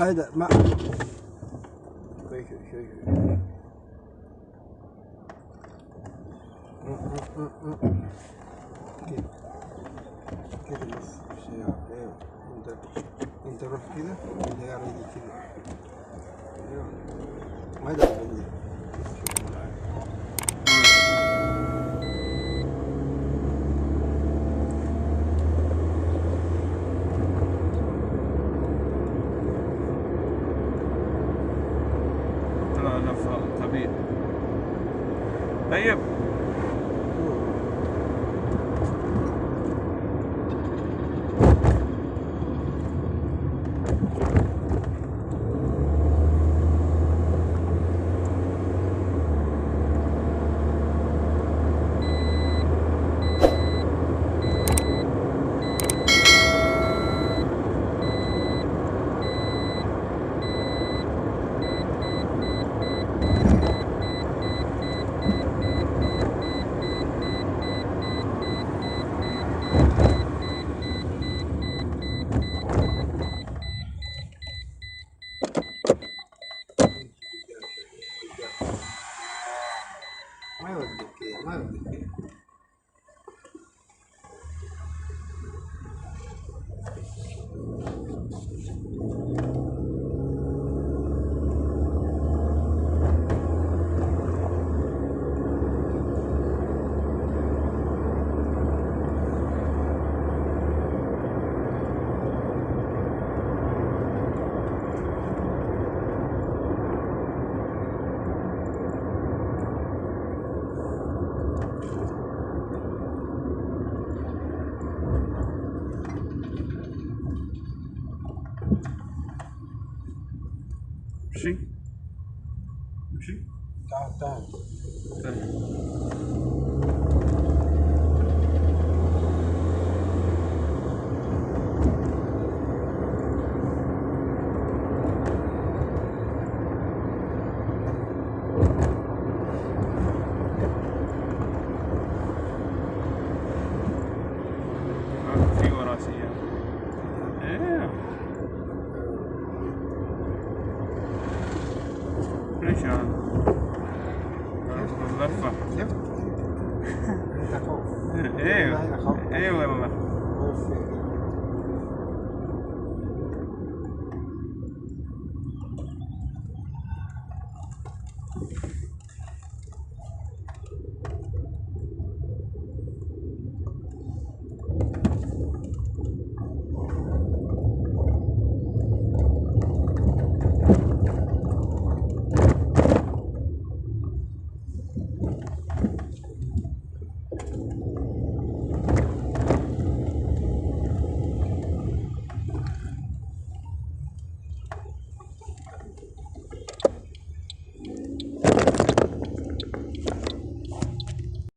هذا ما شوي كده بس شيء ايوه. انت روح كده انت قاعد كده ايوه ما ده بني طلع لفة طبيعي. طيب ما يوديك كده ما يوديك كده امشي امشي. تعال تعال طيب. في ورا سيارة. ايه ليش هذا؟ لفة. شفت انت خوف ايوه والله انا خوف ايوه والله. خوف